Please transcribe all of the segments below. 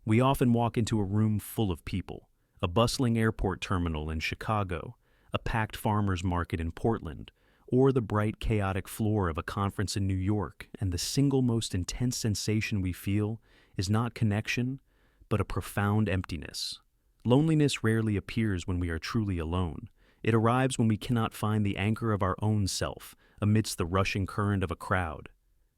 We often walk into a room full of people, a bustling airport terminal in Chicago, a packed farmer's market in Portland, or the bright, chaotic floor of a conference in New York, and the single most intense sensation we feel is not connection, but a profound emptiness. Loneliness rarely appears when we are truly alone. It arrives when we cannot find the anchor of our own self amidst the rushing current of a crowd.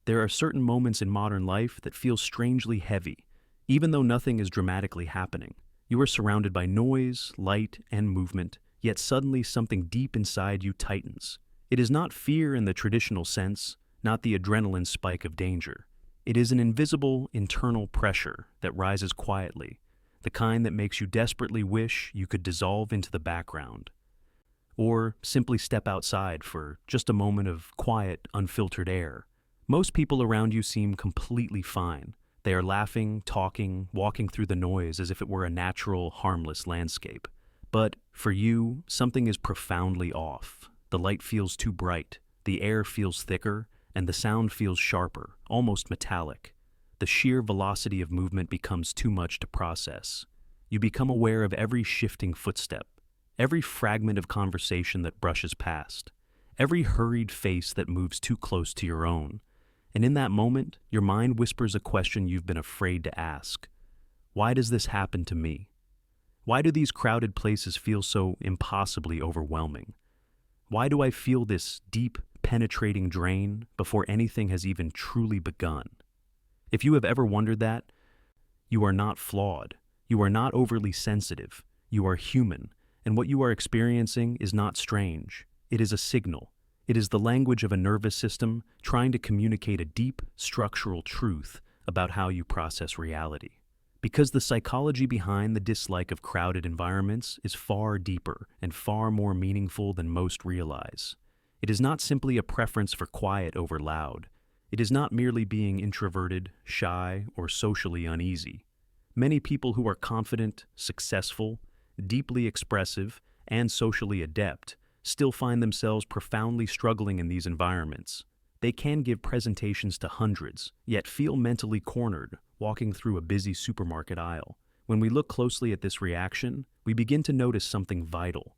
There are certain moments in modern life that feel strangely heavy, even though nothing is dramatically happening. You are surrounded by noise, light, and movement, yet suddenly something deep inside you tightens. It is not fear in the traditional sense, not the adrenaline spike of danger. It is an invisible, internal pressure that rises quietly, the kind that makes you desperately wish you could dissolve into the background. Or simply step outside for just a moment of quiet, unfiltered air. Most people around you seem completely fine. They are laughing, talking, walking through the noise as if it were a natural, harmless landscape. But for you, something is profoundly off. The light feels too bright, the air feels thicker, and the sound feels sharper, almost metallic. The sheer velocity of movement becomes too much to process. You become aware of every shifting footstep, every fragment of conversation that brushes past, every hurried face that moves too close to your own. And in that moment, your mind whispers a question you've been afraid to ask. Why does this happen to me? Why do these crowded places feel so impossibly overwhelming? Why do I feel this deep, penetrating drain before anything has even truly begun? If you have ever wondered that, you are not flawed. You are not overly sensitive. You are human, and what you are experiencing is not strange. It is a signal. It is the language of a nervous system trying to communicate a deep, structural truth about how you process reality. Because the psychology behind the dislike of crowded environments is far deeper and far more meaningful than most realize. It is not simply a preference for quiet over loud. It is not merely being introverted, shy, or socially uneasy. Many people who are confident, successful, deeply expressive, and socially adept still find themselves profoundly struggling in these environments. They can give presentations to hundreds, yet feel mentally cornered walking through a busy supermarket aisle. When we look closely at this reaction, we begin to notice something vital.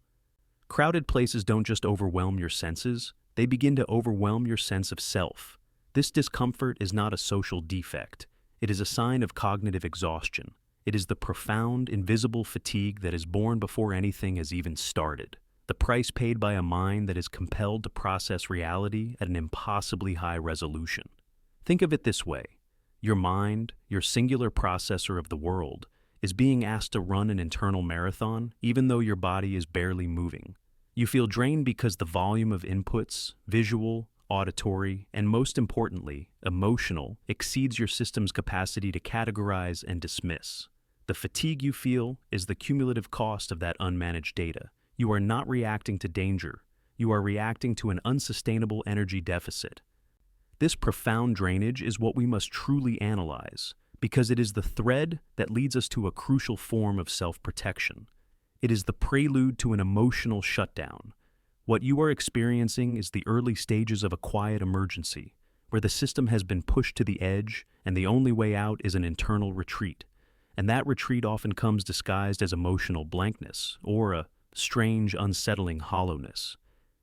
Crowded places don't just overwhelm your senses, they begin to overwhelm your sense of self. This discomfort is not a social defect. It is a sign of cognitive exhaustion. It is the profound, invisible fatigue that is born before anything has even started. The price paid by a mind that is compelled to process reality at an impossibly high resolution. Think of it this way. Your mind, your singular processor of the world, is being asked to run an internal marathon even though your body is barely moving. You feel drained because the volume of inputs, visual, auditory, and most importantly, emotional, exceeds your system's capacity to categorize and dismiss. The fatigue you feel is the cumulative cost of that unmanaged data. You are not reacting to danger. You are reacting to an unsustainable energy deficit. This profound drainage is what we must truly analyze, because it is the thread that leads us to a crucial form of self-protection. It is the prelude to an emotional shutdown. What you are experiencing is the early stages of a quiet emergency, where the system has been pushed to the edge and the only way out is an internal retreat. And that retreat often comes disguised as emotional blankness or a strange, unsettling hollowness.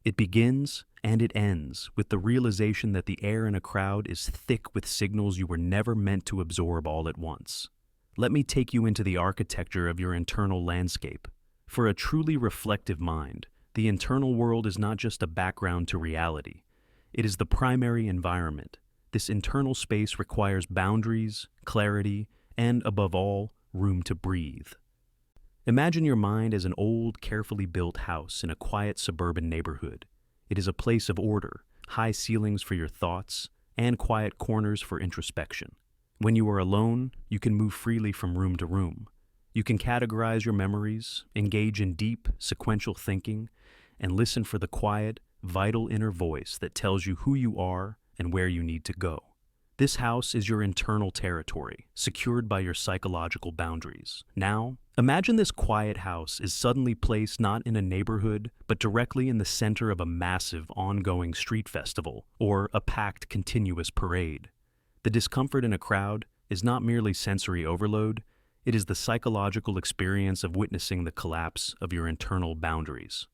It begins and it ends with the realization that the air in a crowd is thick with signals you were never meant to absorb all at once. Let me take you into the architecture of your internal landscape. For a truly reflective mind, the internal world is not just a background to reality. It is the primary environment. This internal space requires boundaries, clarity, and, above all, room to breathe. Imagine your mind as an old, carefully built house in a quiet suburban neighborhood. It is a place of order, high ceilings for your thoughts, and quiet corners for introspection. When you are alone, you can move freely from room to room. You can categorize your memories, engage in deep, sequential thinking, and listen for the quiet, vital inner voice that tells you who you are and where you need to go. This house is your internal territory, secured by your psychological boundaries. Now, imagine this quiet house is suddenly placed not in a neighborhood, but directly in the center of a massive, ongoing street festival or a packed, continuous parade. The discomfort in a crowd is not merely sensory overload, It is the psychological experience of witnessing the collapse of your internal boundaries.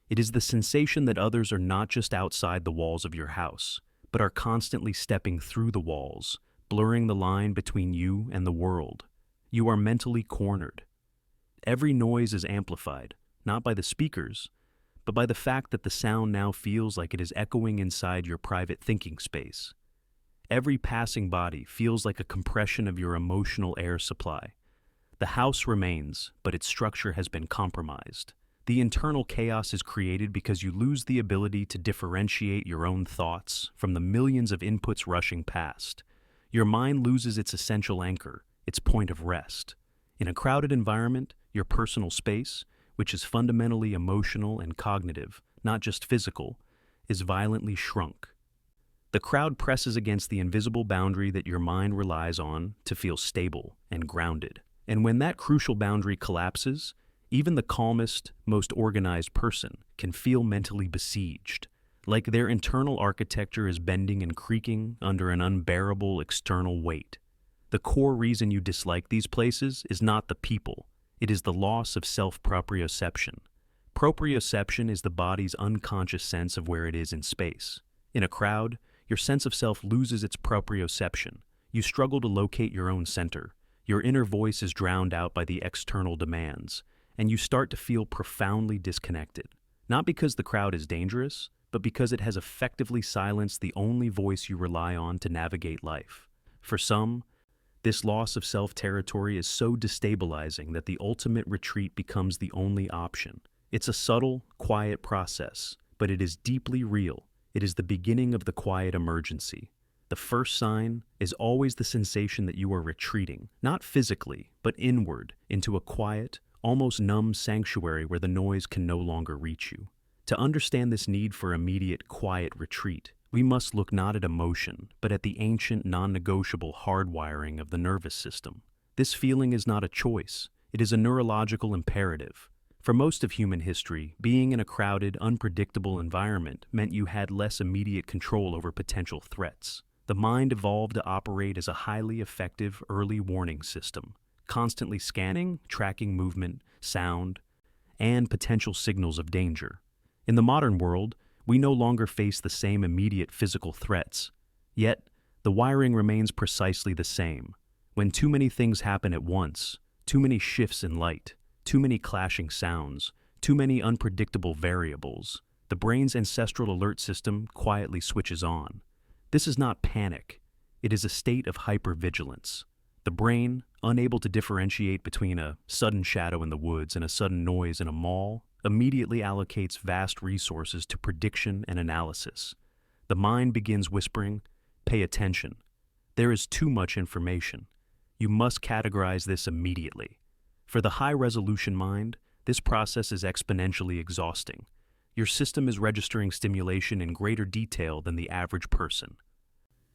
It is the sensation that others are not just outside the walls of your house, but are constantly stepping through the walls, blurring the line between you and the world. You are mentally cornered. Every noise is amplified, not by the speakers, but by the fact that the sound now feels like it is echoing inside your private thinking space. Every passing body feels like a compression of your emotional air supply. The house remains, but its structure has been compromised. The internal chaos is created because you lose the ability to differentiate your own thoughts from the millions of inputs rushing past. Your mind loses its essential anchor, its point of rest. In a crowded environment, your personal space, which is fundamentally emotional and cognitive, not just physical, is violently shrunk. The crowd presses against the invisible boundary that your mind relies on to feel stable and grounded. And when that crucial boundary collapses, even the calmest, most organized person can feel mentally besieged, like their internal architecture is bending and creaking under an unbearable external weight. The core reason you dislike these places is not the people, it is the loss of self-proprioception. Proprioception is the body's unconscious sense of where it is in space. In a crowd, your sense of self loses its proprioception. You struggle to locate your own center. Your inner voice is drowned out by the external demands, and you start to feel profoundly disconnected. Not because the crowd is dangerous, but because it has effectively silenced the only voice you rely on to navigate life. For some, this loss of self-territory is so destabilizing that the ultimate retreat becomes the only option. It's a subtle, quiet process, but it is deeply real. It is the beginning of the quiet emergency. The first sign is always the sensation that you are retreating, not physically, but inward, into a quiet, almost numb sanctuary where the noise can no longer reach you. To understand this need for immediate, quiet retreat, we must look not at emotion, but at the ancient, non-negotiable hardwiring of the nervous system. This feeling is not a choice. It is a neurological imperative. For most of human history, being in a crowded, unpredictable environment meant you had less immediate control over potential threats. The mind evolved to operate as a highly effective early warning system, constantly scanning, tracking movement, sound, and potential signals of danger. In the modern world, we no longer face the same immediate physical threats. Yet, the wiring remains precisely the same. When too many things happen at once, too many shifts in light, too many clashing sounds, too many unpredictable variables, the brain's ancestral alert system quietly switches on. This is not panic. It is a state of hypervigilance. The brain, unable to differentiate between a sudden shadow in the woods and a sudden noise in a mall, immediately allocates vast resources to prediction and analysis. The mind begins whispering, "Pay attention. There is too much information. You must categorize this immediately." For the high-resolution mind, this process is exponentially exhausting. Your system is registering stimulation in greater detail than the average person.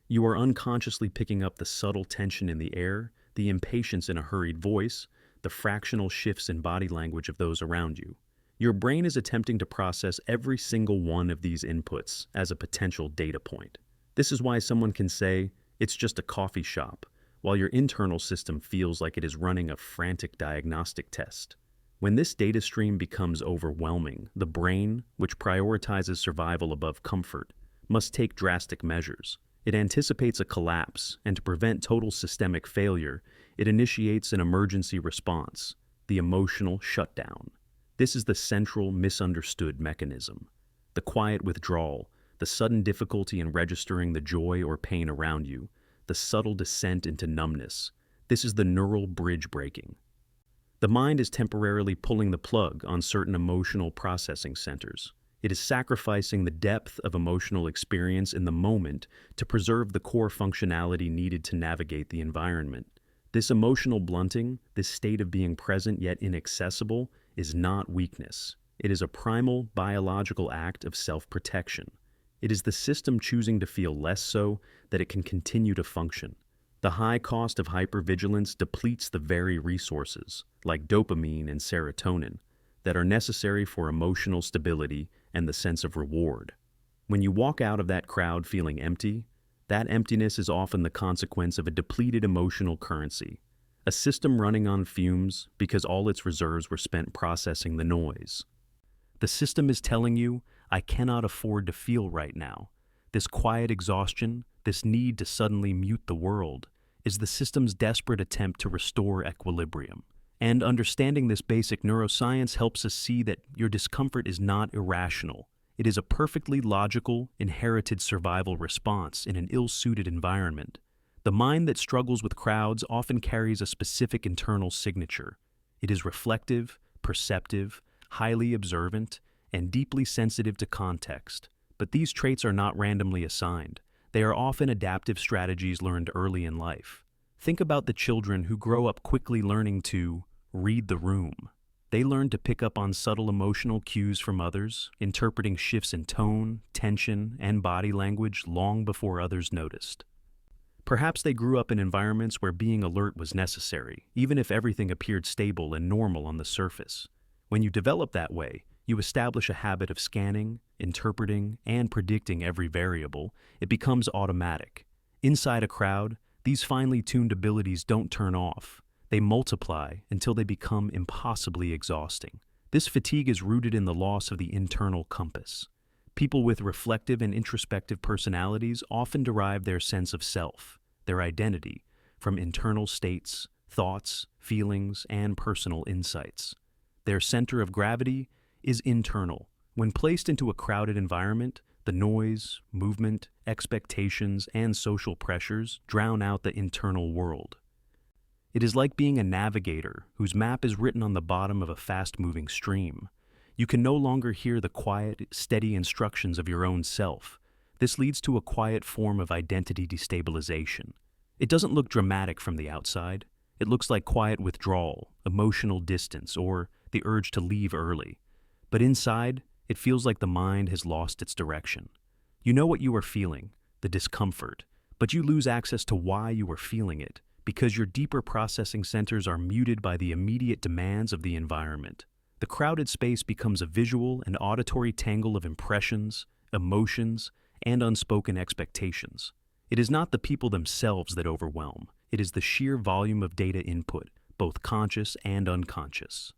You are unconsciously picking up the subtle tension in the air, the impatience in a hurried voice, the fractional shifts in body language of those around you. Your brain is attempting to process every single one of these inputs as a potential data point. This is why someone can say, "It's just a coffee shop," while your internal system feels like it is running a frantic diagnostic test. When this data stream becomes overwhelming, the brain, which prioritizes survival above comfort, must take drastic measures. It anticipates a collapse, and to prevent total systemic failure, it initiates an emergency response, the emotional shutdown. This is the central misunderstood mechanism. The quiet withdrawal, the sudden difficulty in registering the joy or pain around you, the subtle descent into numbness. This is the neural bridge breaking. The mind is temporarily pulling the plug on certain emotional processing centers. It is sacrificing the depth of emotional experience in the moment to preserve the core functionality needed to navigate the environment. This emotional blunting, this state of being present yet inaccessible, is not weakness. It is a primal biological act of self-protection. It is the system choosing to feel less so that it can continue to function. The high cost of hypervigilance depletes the very resources, like dopamine and serotonin, that are necessary for emotional stability and the sense of reward. When you walk out of that crowd feeling empty, that emptiness is often the consequence of a depleted emotional currency. a system running on fumes because all its reserves were spent processing the noise. The system is telling you, I cannot afford to feel right now. This quiet exhaustion, this need to suddenly mute the world, is the system's desperate attempt to restore equilibrium. And understanding this basic neuroscience helps us see that your discomfort is not irrational. It is a perfectly logical, inherited survival response in an ill-suited environment. The mind that struggles with crowds often carries a specific internal signature. It is reflective, perceptive, highly observant, and deeply sensitive to context. But these traits are not randomly assigned. They are often adaptive strategies learned early in life. Think about the children who grow up quickly learning to read the room. They learn to pick up on subtle emotional cues from others, interpreting shifts in tone, tension, and body language long before others noticed. Perhaps they grew up in environments where being alert was necessary, even if everything appeared stable and normal on the surface. When you develop that way, you establish a habit of scanning, interpreting, and predicting every variable. It becomes automatic. Inside a crowd, these finely tuned abilities don't turn off. They multiply until they become impossibly exhausting. This fatigue is rooted in the loss of the internal compass. People with reflective and introspective personalities often derive their sense of self, their identity, from internal states, thoughts, feelings, and personal insights. Their center of gravity is internal. When placed into a crowded environment, the noise, movement, expectations, and social pressures drown out the internal world. It is like being a navigator whose map is written on the bottom of a fast-moving stream. You can no longer hear the quiet, steady instructions of your own self. This leads to a quiet form of identity destabilization. It doesn't look dramatic from the outside. It looks like quiet withdrawal, emotional distance, or the urge to leave early. But inside, it feels like the mind has lost its direction. You know what you are feeling, the discomfort, but you lose access to why you are feeling it, because your deeper processing centers are muted by the immediate demands of the environment. The crowded space becomes a visual and auditory tangle of impressions, emotions, and unspoken expectations. It is not the people themselves that overwhelm. It is the sheer volume of data input, both conscious and unconscious.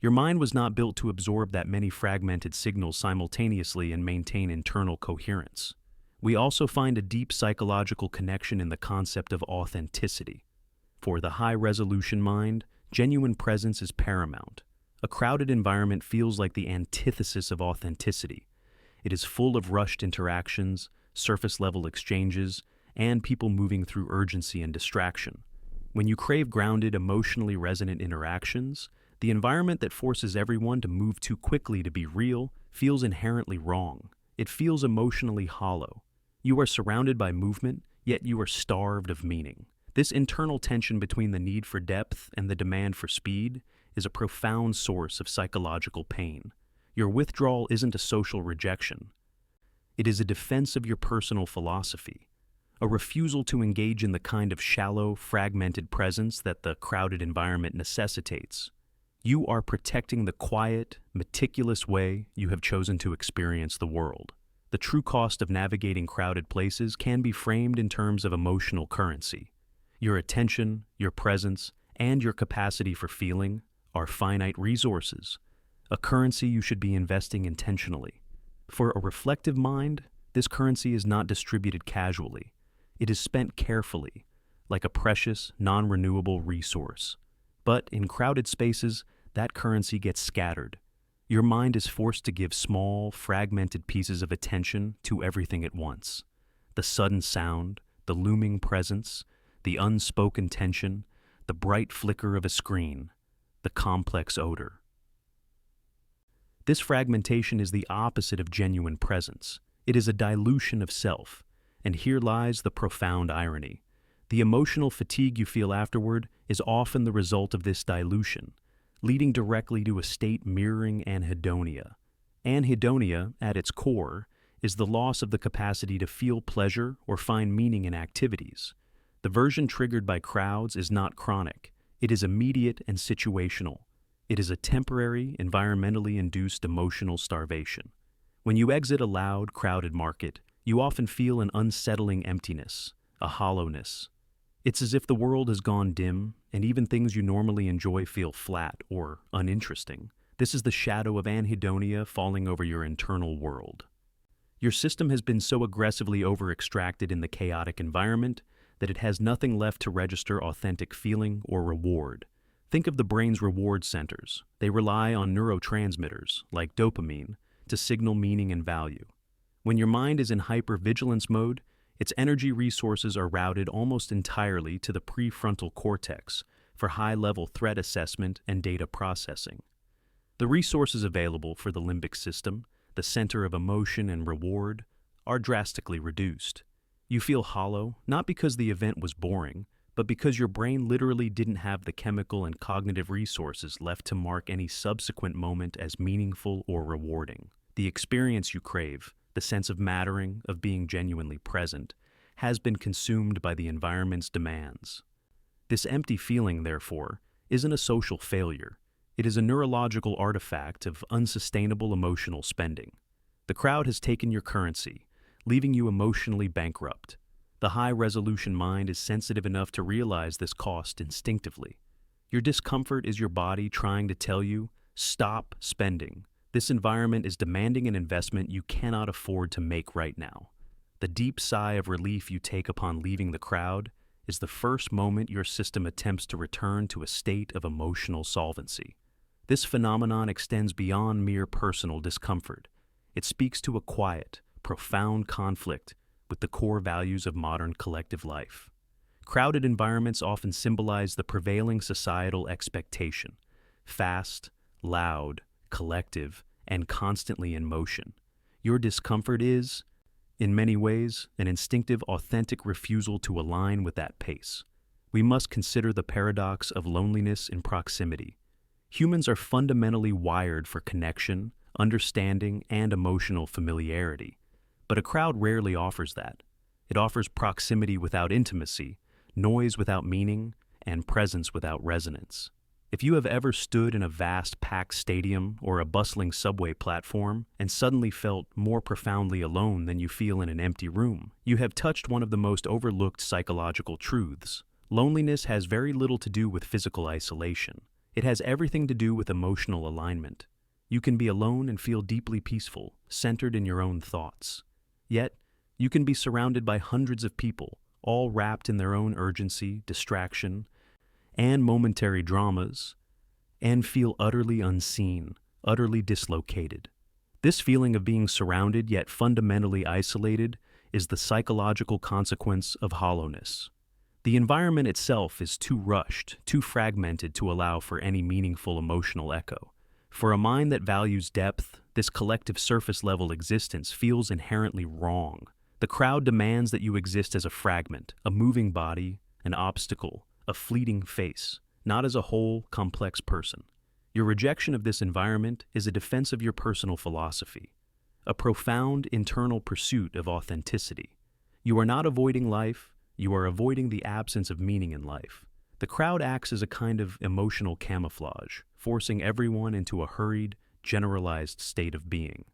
Your mind was not built to absorb that many fragmented signals simultaneously and maintain internal coherence. We also find a deep psychological connection in the concept of authenticity. For the high-resolution mind, genuine presence is paramount. A crowded environment feels like the antithesis of authenticity. It is full of rushed interactions, surface-level exchanges, and people moving through urgency and distraction. When you crave grounded, emotionally resonant interactions, the environment that forces everyone to move too quickly to be real feels inherently wrong. It feels emotionally hollow. You are surrounded by movement, yet you are starved of meaning. This internal tension between the need for depth and the demand for speed is a profound source of psychological pain. Your withdrawal isn't a social rejection. It is a defense of your personal philosophy, a refusal to engage in the kind of shallow, fragmented presence that the crowded environment necessitates. You are protecting the quiet, meticulous way you have chosen to experience the world. The true cost of navigating crowded places can be framed in terms of emotional currency. Your attention, your presence, and your capacity for feeling are finite resources, a currency you should be investing intentionally. For a reflective mind, this currency is not distributed casually. It is spent carefully, like a precious, non-renewable resource. But in crowded spaces, that currency gets scattered. Your mind is forced to give small, fragmented pieces of attention to everything at once. The sudden sound, the looming presence, the unspoken tension, the bright flicker of a screen, the complex odor. This fragmentation is the opposite of genuine presence. It is a dilution of self. And here lies the profound irony. The emotional fatigue you feel afterward is often the result of this dilution, leading directly to a state mirroring anhedonia. Anhedonia, at its core, is the loss of the capacity to feel pleasure or find meaning in activities. The version triggered by crowds is not chronic. It is immediate and situational. It is a temporary, environmentally-induced emotional starvation. When you exit a loud, crowded market, you often feel an unsettling emptiness, a hollowness. It's as if the world has gone dim, and even things you normally enjoy feel flat or uninteresting. This is the shadow of Anhedonia falling over your internal world. Your system has been so aggressively over-extracted in the chaotic environment that it has nothing left to register authentic feeling or reward. Think of the brain's reward centers. They rely on neurotransmitters, like dopamine, to signal meaning and value. When your mind is in hyper-vigilance mode, its energy resources are routed almost entirely to the prefrontal cortex for high-level threat assessment and data processing. The resources available for the limbic system, the center of emotion and reward, are drastically reduced. You feel hollow, not because the event was boring, but because your brain literally didn't have the chemical and cognitive resources left to mark any subsequent moment as meaningful or rewarding. The experience you crave, the sense of mattering, of being genuinely present, has been consumed by the environment's demands. This empty feeling, therefore, isn't a social failure. It is a neurological artifact of unsustainable emotional spending. The crowd has taken your currency, leaving you emotionally bankrupt. The high-resolution mind is sensitive enough to realize this cost instinctively. Your discomfort is your body trying to tell you, stop spending. This environment is demanding an investment you cannot afford to make right now. The deep sigh of relief you take upon leaving the crowd is the first moment your system attempts to return to a state of emotional solvency. This phenomenon extends beyond mere personal discomfort. It speaks to a quiet, profound conflict with the core values of modern collective life. Crowded environments often symbolize the prevailing societal expectation: fast, loud, collective, and constantly in motion. Your discomfort is, in many ways, an instinctive, authentic refusal to align with that pace. We must consider the paradox of loneliness in proximity. Humans are fundamentally wired for connection, understanding, and emotional familiarity. But a crowd rarely offers that. It offers proximity without intimacy, noise without meaning, and presence without resonance. If you have ever stood in a vast packed stadium or a bustling subway platform and suddenly felt more profoundly alone than you feel in an empty room, you have touched one of the most overlooked psychological truths. Loneliness has very little to do with physical isolation. It has everything to do with emotional alignment. You can be alone and feel deeply peaceful, centered in your own thoughts. Yet, you can be surrounded by hundreds of people, all wrapped in their own urgency, distraction, and momentary dramas, and feel utterly unseen, utterly dislocated. This feeling of being surrounded yet fundamentally isolated is the psychological consequence of hollowness. The environment itself is too rushed, too fragmented to allow for any meaningful emotional echo. For a mind that values depth, this collective surface-level existence feels inherently wrong. The crowd demands that you exist as a fragment, a moving body, an obstacle, a fleeting face, not as a whole, complex person. Your rejection of this environment is a defense of your personal philosophy, a profound internal pursuit of authenticity. You are not avoiding life, you are avoiding the absence of meaning in life. The crowd acts as a kind of emotional camouflage, forcing everyone into a hurried, generalized state of being.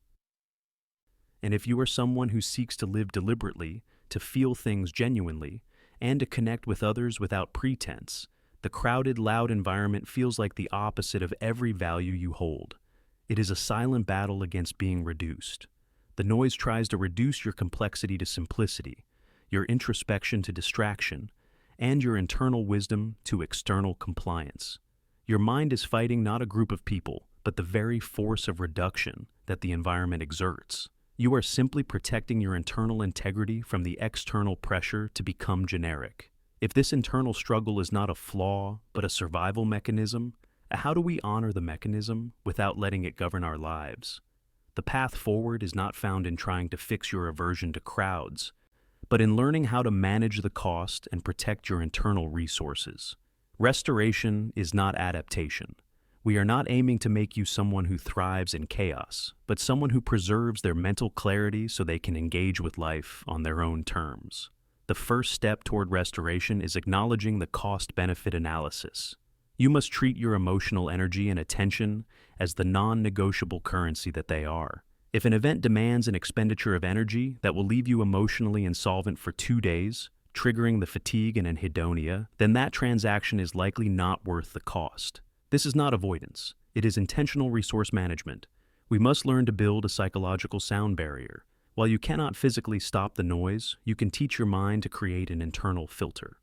And if you are someone who seeks to live deliberately, to feel things genuinely, and to connect with others without pretense, the crowded, loud environment feels like the opposite of every value you hold. It is a silent battle against being reduced. The noise tries to reduce your complexity to simplicity, your introspection to distraction, and your internal wisdom to external compliance. Your mind is fighting not a group of people, but the very force of reduction that the environment exerts. You are simply protecting your internal integrity from the external pressure to become generic. If this internal struggle is not a flaw, but a survival mechanism, how do we honor the mechanism without letting it govern our lives? The path forward is not found in trying to fix your aversion to crowds, but in learning how to manage the cost and protect your internal resources. Restoration is not adaptation. We are not aiming to make you someone who thrives in chaos, but someone who preserves their mental clarity so they can engage with life on their own terms. The first step toward restoration is acknowledging the cost-benefit analysis. You must treat your emotional energy and attention as the non-negotiable currency that they are. If an event demands an expenditure of energy that will leave you emotionally insolvent for 2 days, triggering the fatigue and anhedonia, then that transaction is likely not worth the cost. This is not avoidance. It is intentional resource management. We must learn to build a psychological sound barrier. While you cannot physically stop the noise, you can teach your mind to create an internal filter.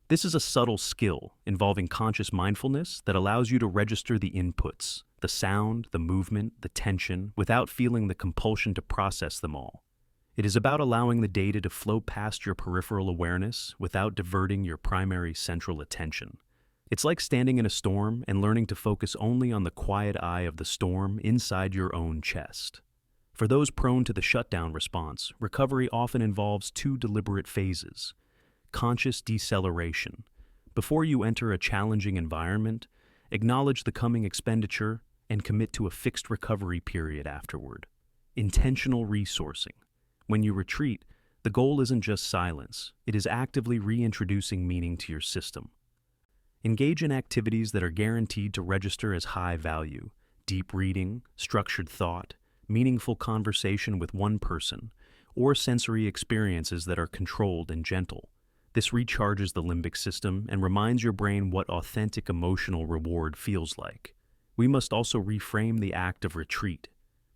This is a subtle skill involving conscious mindfulness that allows you to register the inputs, the sound, the movement, the tension, without feeling the compulsion to process them all. It is about allowing the data to flow past your peripheral awareness without diverting your primary central attention. It's like standing in a storm and learning to focus only on the quiet eye of the storm inside your own chest. For those prone to the shutdown response, recovery often involves two deliberate phases. Conscious deceleration. Before you enter a challenging environment, acknowledge the coming expenditure and commit to a fixed recovery period afterward. Intentional resourcing. When you retreat, the goal isn't just silence, it is actively reintroducing meaning to your system. Engage in activities that are guaranteed to register as high value: deep reading, structured thought, meaningful conversation with one person, or sensory experiences that are controlled and gentle. This recharges the limbic system and reminds your brain what authentic emotional reward feels like. We must also reframe the act of retreat.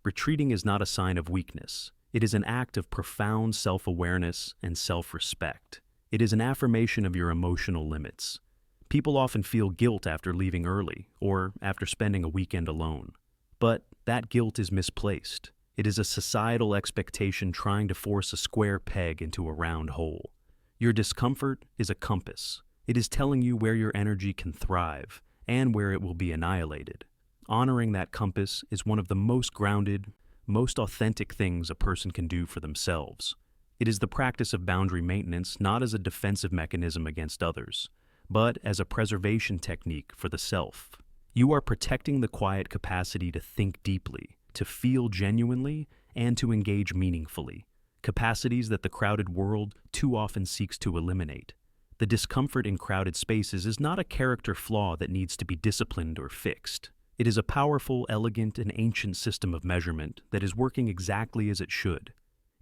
Retreating is not a sign of weakness. It is an act of profound self-awareness and self-respect. It is an affirmation of your emotional limits. People often feel guilt after leaving early or after spending a weekend alone. But that guilt is misplaced. It is a societal expectation trying to force a square peg into a round hole. Your discomfort is a compass. It is telling you where your energy can thrive and where it will be annihilated. Honoring that compass is one of the most grounded, most authentic things a person can do for themselves. It is the practice of boundary maintenance not as a defensive mechanism against others, but as a preservation technique for the self. You are protecting the quiet capacity to think deeply, to feel genuinely, and to engage meaningfully. Capacities that the crowded world too often seeks to eliminate. The discomfort in crowded spaces is not a character flaw that needs to be disciplined or fixed. It is a powerful, elegant, and ancient system of measurement that is working exactly as it should.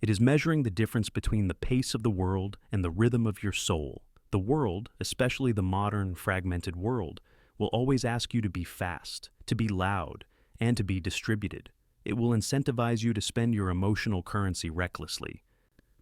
It is measuring the difference between the pace of the world and the rhythm of your soul. The world, especially the modern, fragmented world, will always ask you to be fast, to be loud, and to be distributed. It will incentivize you to spend your emotional currency recklessly,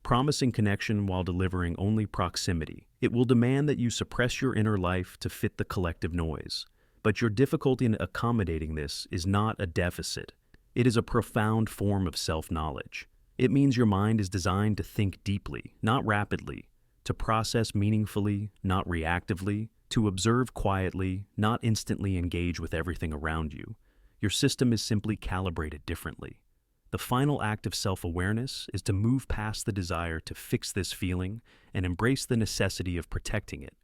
promising connection while delivering only proximity. It will demand that you suppress your inner life to fit the collective noise. But your difficulty in accommodating this is not a deficit. It is a profound form of self-knowledge. It means your mind is designed to think deeply, not rapidly, to process meaningfully, not reactively, to observe quietly, not instantly engage with everything around you. Your system is simply calibrated differently. The final act of self-awareness is to move past the desire to fix this feeling and embrace the necessity of protecting it.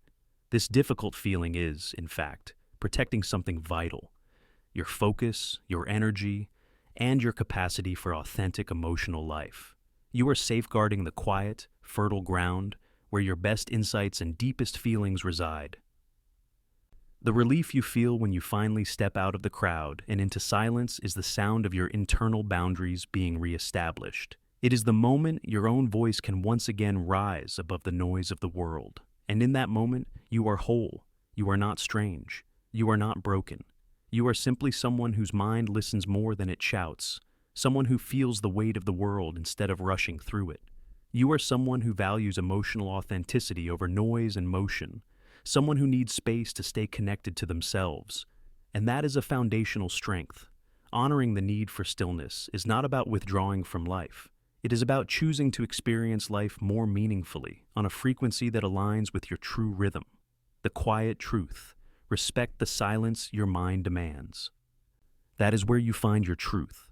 This difficult feeling is, in fact, protecting something vital: your focus, your energy, and your capacity for authentic emotional life. You are safeguarding the quiet, fertile ground where your best insights and deepest feelings reside. The relief you feel when you finally step out of the crowd and into silence is the sound of your internal boundaries being reestablished. It is the moment your own voice can once again rise above the noise of the world. And in that moment, you are whole. You are not strange. You are not broken. You are simply someone whose mind listens more than it shouts, someone who feels the weight of the world instead of rushing through it. You are someone who values emotional authenticity over noise and motion, someone who needs space to stay connected to themselves. And that is a foundational strength. Honoring the need for stillness is not about withdrawing from life. It is about choosing to experience life more meaningfully, on a frequency that aligns with your true rhythm. The quiet truth. Respect the silence your mind demands. That is where you find your truth.